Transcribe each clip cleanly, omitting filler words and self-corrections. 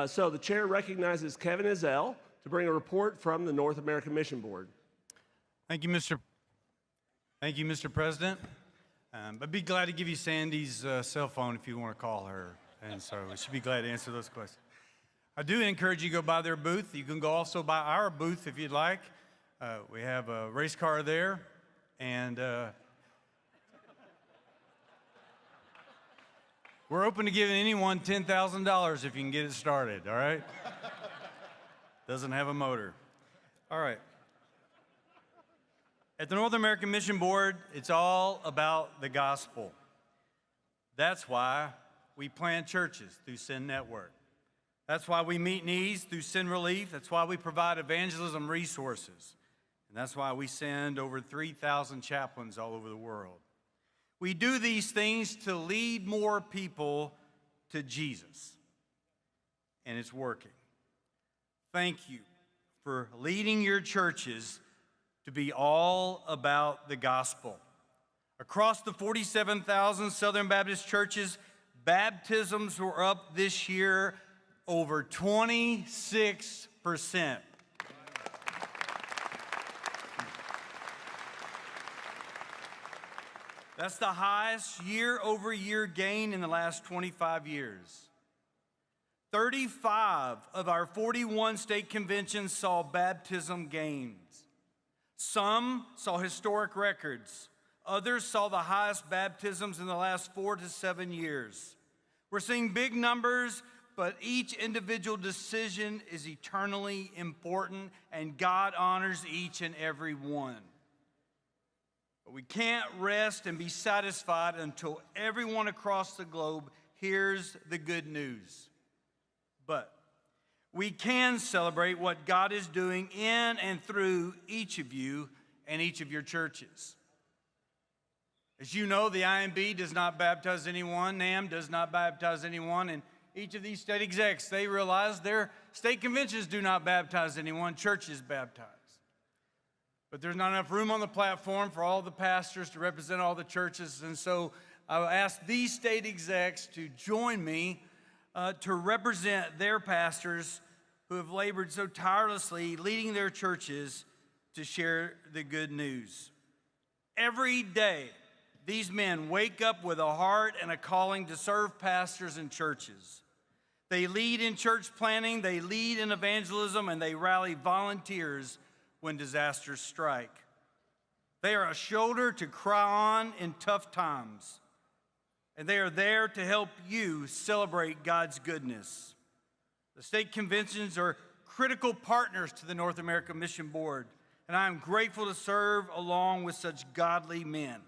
So the chair recognizes Kevin Ezell to bring a report from the North American Mission Board. Thank you, Mr. President. I'd be glad to give you Sandy's cell phone if you want to call her, and so we should be glad to answer those questions. I do encourage you to go by their booth. You can go also by our booth if you'd like. We have a race car there, and we're open to giving anyone $10,000 if you can get it started, all right? Doesn't have a motor. All right. At the North American Mission Board, it's all about the gospel. That's why we plant churches through Sin Network. That's why we meet needs through Sin Relief. That's why we provide evangelism resources. And that's why we send over 3,000 chaplains all over the world. We do these things to lead more people to Jesus. And it's working. Thank you for leading your churches to be all about the gospel. Across the 47,000 Southern Baptist churches, baptisms were up this year over 26%. That's the highest year-over-year gain in the last 25 years. 35 of our 41 state conventions saw baptism gains. Some saw historic records. Others saw the highest baptisms in the last 4 to 7 years. We're seeing big numbers, but each individual decision is eternally important, and God honors each and every one. But we can't rest and be satisfied until everyone across the globe hears the good news. But we can celebrate what God is doing in and through each of you and each of your churches. As you know, the IMB does not baptize anyone, NAM does not baptize anyone, and each of these state execs, they realize their state conventions do not baptize anyone, churches baptize. But there's not enough room on the platform for all the pastors to represent all the churches, and so I will ask these state execs to join me to represent their pastors who have labored so tirelessly leading their churches to share the good news. Every day, these men wake up with a heart and a calling to serve pastors and churches. They lead in church planning, they lead in evangelism, and they rally volunteers when disasters strike. They are a shoulder to cry on in tough times, and they are there to help you celebrate God's goodness. The state conventions are critical partners to the North American Mission Board, and I am grateful to serve along with such godly men.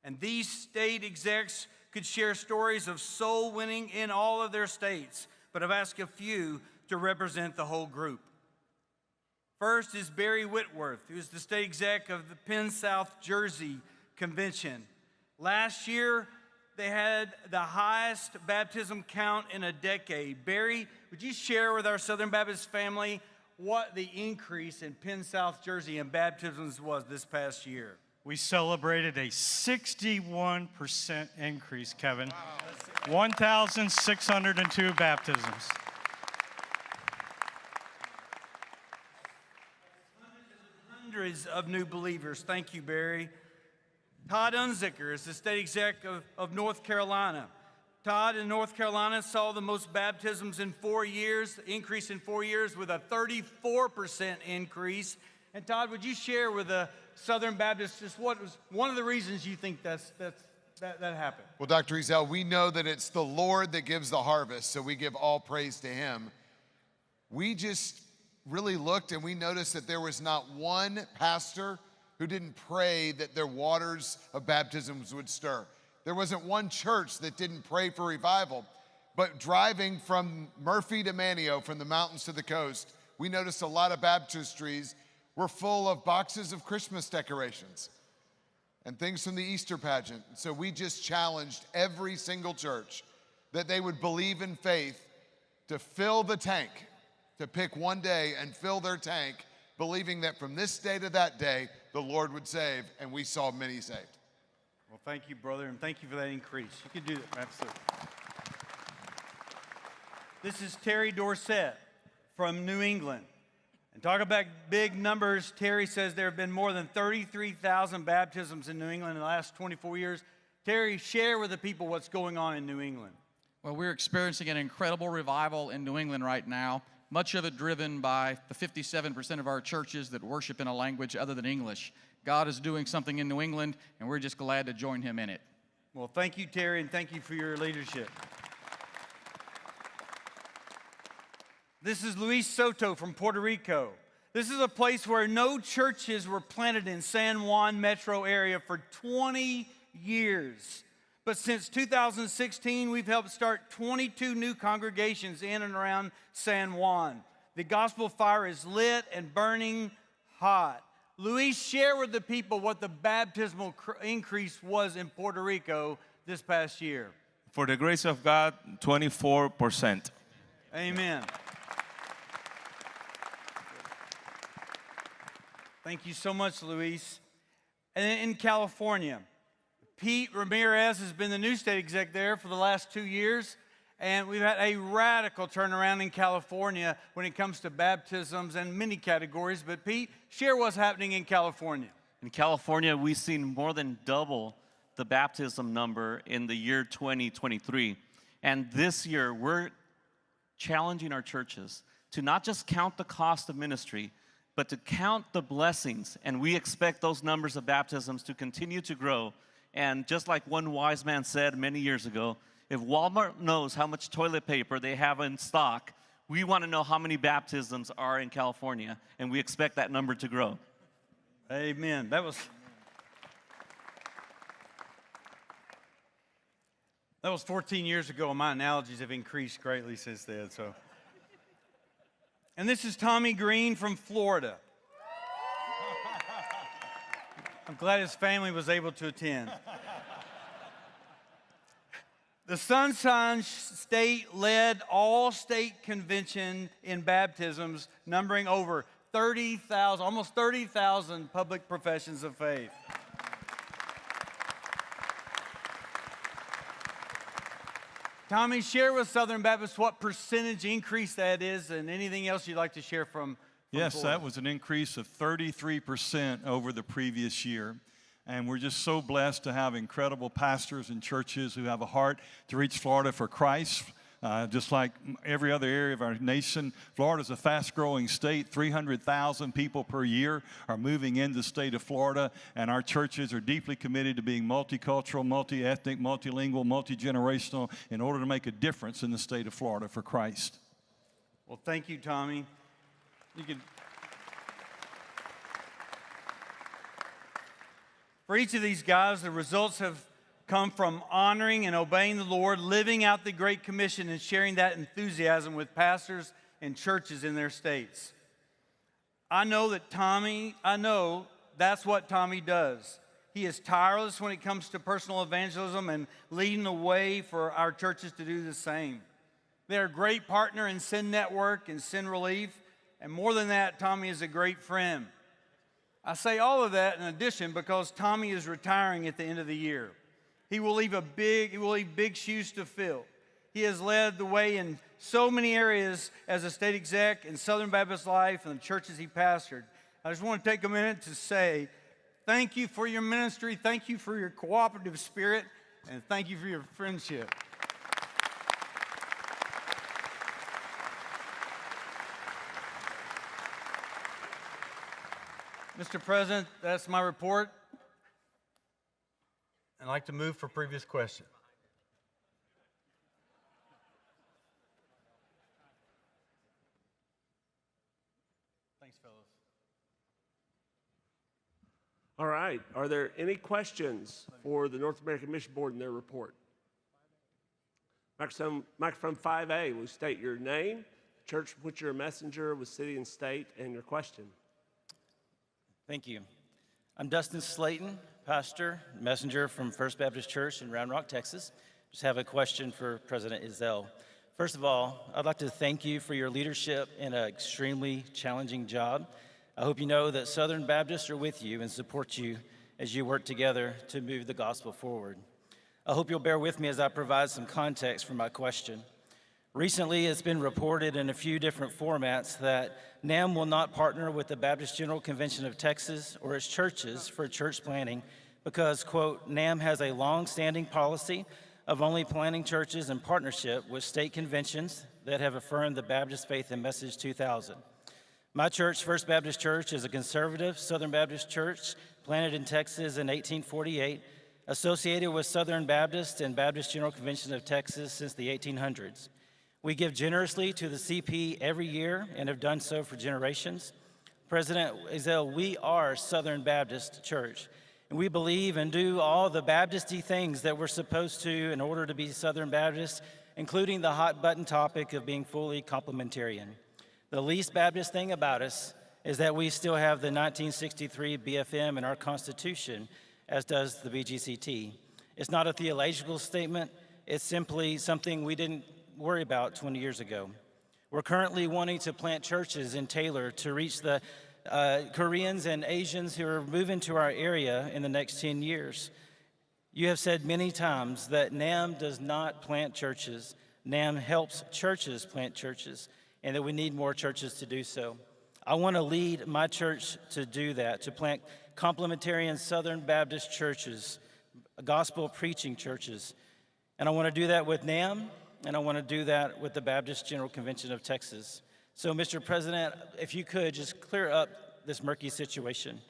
And these state execs could share stories of soul winning in all of their states, but I've asked a few to represent the whole group. First is Barry Whitworth, who is the state exec of the Penn South Jersey Convention. Last year, they had the highest baptism count in a decade. Barry, would you share with our Southern Baptist family what the increase in Penn South Jersey in baptisms was this past year? We celebrated a 61% increase, Kevin. Wow. 1,602 baptisms. Hundreds of new believers. Thank you, Barry. Todd Unzicker is the state exec of North Carolina. Todd in North Carolina saw the most baptisms in 4 years, increase in 4 years with a 34% increase. And Todd, would you share with the Southern Baptists just what was one of the reasons you think that happened? Well, Dr. Ezell, we know that it's the Lord that gives the harvest, so we give all praise to him. We just really looked and we noticed that there was not one pastor who didn't pray that their waters of baptisms would stir. There wasn't one church that didn't pray for revival. But driving from Murphy to Manio, from the mountains to the coast, we noticed a lot of baptistries were full of boxes of Christmas decorations and things from the Easter pageant. So we just challenged every single church that they would believe in faith to fill the tank, to pick one day and fill their tank, believing that from this day to that day, the Lord would save, and we saw many saved. Well, thank you, brother, and thank you for that increase. You can do that, absolutely. This is Terry Dorsett from New England. And talk about big numbers. Terry says there have been more than 33,000 baptisms in New England in the last 24 years. Terry, share with the people what's going on in New England. Well, we're experiencing an incredible revival in New England right now, much of it driven by the 57% of our churches that worship in a language other than English. God is doing something in New England, and we're just glad to join him in it. Well, thank you, Terry, and thank you for your leadership. This is Luis Soto from Puerto Rico. This is a place where no churches were planted in San Juan metro area for 20 years. But since 2016, we've helped start 22 new congregations in and around San Juan. The gospel fire is lit and burning hot. Luis, share with the people what the baptismal increase was in Puerto Rico this past year. For the grace of God, 24%. Amen. Thank you so much, Luis. And in California, Pete Ramirez has been the new state exec there for the last 2 years, and we've had a radical turnaround in California when it comes to baptisms and many categories. But Pete, share what's happening in California. In California, we've seen more than double the baptism number in the year 2023. And this year, we're challenging our churches to not just count the cost of ministry, but to count the blessings. And we expect those numbers of baptisms to continue to grow. And just like one wise man said many years ago, if Walmart knows how much toilet paper they have in stock, we want to know how many baptisms are in California, and we expect that number to grow. Amen. That was 14 years ago, and my analogies have increased greatly since then. And this is Tommy Green from Florida. I'm glad his family was able to attend. The Sunshine State led all-state convention in baptisms, numbering over 30,000, almost 30,000 public professions of faith. Tommy, share with Southern Baptists what percentage increase that is and anything else you'd like to share from Yes, Florida. that was an increase of 33% over the previous year. And we're just so blessed to have incredible pastors and churches who have a heart to reach Florida for Christ. Just like every other area of our nation, Florida's a fast-growing state. 300,000 people per year are moving into the state of Florida, and our churches are deeply committed to being multicultural, multi-ethnic, multilingual, multi-generational in order to make a difference in the state of Florida for Christ. Well, thank you, Tommy. You can. For each of these guys, the results have come from honoring and obeying the Lord, living out the Great Commission, and sharing that enthusiasm with pastors and churches in their states. I know that's what Tommy does. He is tireless when it comes to personal evangelism and leading the way for our churches to do the same. They're a great partner in Sin Network and Sin Relief, and more than that, Tommy is a great friend. I say all of that in addition because Tommy is retiring at the end of the year. He will leave big shoes to fill. He has led the way in so many areas as a state exec in Southern Baptist life and the churches he pastored. I just want to take a minute to say thank you for your ministry, thank you for your cooperative spirit, and thank you for your friendship. Mr. President, that's my report. I'd like to move for previous question. Thanks, fellows. All right. Are there any questions for the North American Mission Board in their report? Microphone 5A, will you state your name, church from which you're a messenger with city and state, and your question. Thank you. I'm Dustin Slayton, pastor, messenger from First Baptist Church in Round Rock, Texas. Just have a question for President Ezell. First of all, I'd like to thank you for your leadership in an extremely challenging job. I hope you know that Southern Baptists are with you and support you as you work together to move the gospel forward. I hope you'll bear with me as I provide some context for my question. Recently, it's been reported in a few different formats that NAM will not partner with the Baptist General Convention of Texas or its churches for church planting because, quote, NAM has a long-standing policy of only planting churches in partnership with state conventions that have affirmed the Baptist Faith and Message 2000. My church, First Baptist Church, is a conservative Southern Baptist church planted in Texas in 1848, associated with Southern Baptist and Baptist General Convention of Texas since the 1800s. We give generously to the CP every year and have done so for generations. President Ezell, we are Southern Baptist Church, and we believe and do all the Baptist-y things that we're supposed to in order to be Southern Baptist, including the hot-button topic of being fully complementarian. The least Baptist thing about us is that we still have the 1963 BFM in our Constitution, as does the BGCT. It's not a theological statement. It's simply something we didn't worry about 20 years ago. We're currently wanting to plant churches in Taylor to reach the Koreans and Asians who are moving to our area in the next 10 years. You have said many times that NAM does not plant churches. NAM helps churches plant churches, and that we need more churches to do so. I want to lead my church to do that, to plant complementarian Southern Baptist churches, gospel preaching churches. And I want to do that with NAM, and I want to do that with the Baptist General Convention of Texas. So, Mr. President, if you could just clear up this murky situation.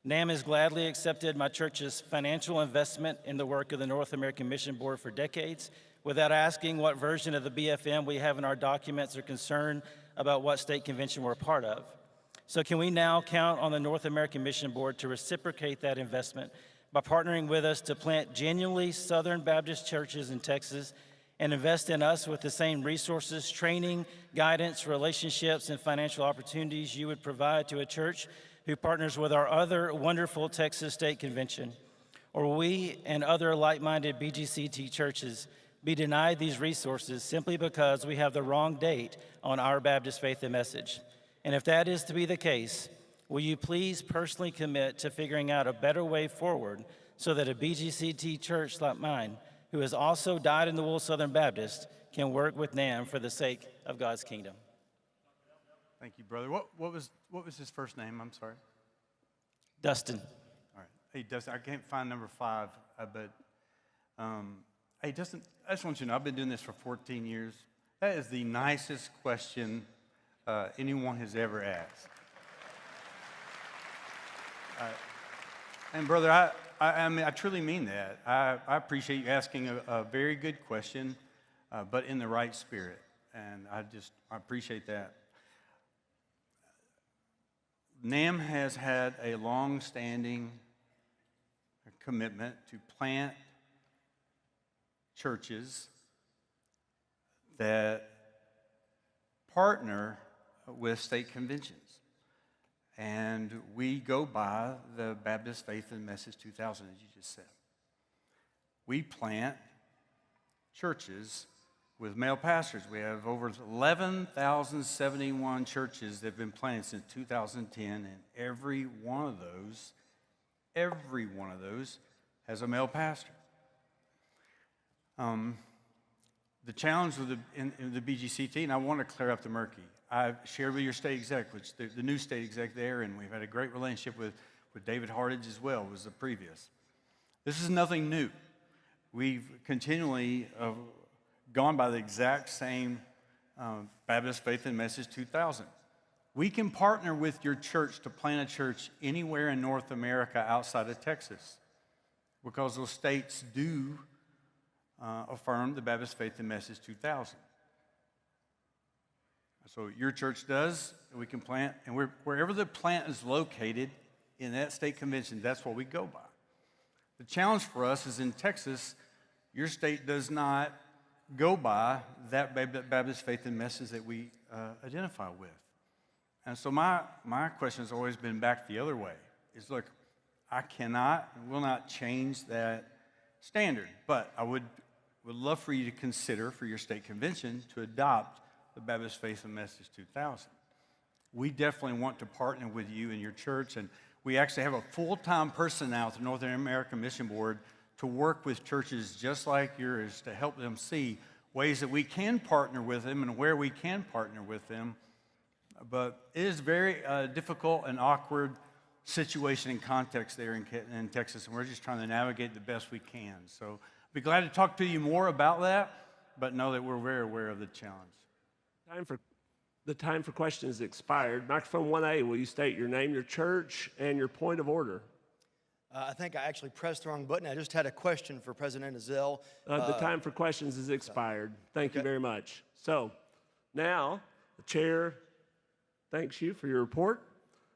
NAM has gladly accepted my church's financial investment in the work of the North American Mission Board for decades without asking what version of the BFM we have in our documents or concerned about what state convention we're a part of. So can we now count on the North American Mission Board to reciprocate that investment by partnering with us to plant genuinely Southern Baptist churches in Texas and invest in us with the same resources, training, guidance, relationships, and financial opportunities you would provide to a church who partners with our other wonderful Texas State Convention? Or will we and other like-minded BGCT churches be denied these resources simply because we have the wrong date on our Baptist Faith and Message? And if that is to be the case, will you please personally commit to figuring out a better way forward so that a BGCT church like mine, who has also died in the wool Southern Baptist, can work with NAM for the sake of God's kingdom? Thank you, brother. What was his first name? I'm sorry. Dustin. All right. Hey, Dustin, I can't find number 5, but hey, Dustin, I just want you to know, I've been doing this for 14 years. That is the nicest question anyone has ever asked. And brother, I mean, I truly mean that. I appreciate you asking a very good question, but in the right spirit. And I appreciate that. NAM has had a long-standing commitment to plant churches that partner with state conventions. And we go by the Baptist Faith and Message 2000, as you just said. We plant churches with male pastors. We have over 11,071 churches that have been planted since 2010, and every one of those has a male pastor. The challenge with in the BGCT, and I want to clear up the murky. I've shared with your state exec, which the new state exec there, and we've had a great relationship with David Hardage as well, was the previous. This is nothing new. We've continually gone by the exact same Baptist Faith and Message 2000. We can partner with your church to plant a church anywhere in North America outside of Texas because those states do affirm the Baptist Faith and Message 2000. So your church does, we can plant, and wherever the plant is located in that state convention, that's what we go by. The challenge for us is in Texas, your state does not go by that Baptist Faith and Message that we identify with. And so my question has always been back the other way, is look, I cannot and will not change that standard, but I would love for you to consider for your state convention to adopt the Baptist Faith and Message 2000. We definitely want to partner with you and your church, and we actually have a full-time person now at the Northern American Mission Board to work with churches just like yours to help them see ways that we can partner with them and where we can partner with them. But it is very difficult and awkward situation and context there in Texas, and we're just trying to navigate the best we can. So I'd be glad to talk to you more about that, but know that we're very aware of the challenge. The time for questions expired. Microphone 1A, will you state your name, your church, and your point of order? I think I actually pressed the wrong button. I just had a question for President Ezell. The time for questions is expired. Thank you very much. So now the chair thanks you for your report.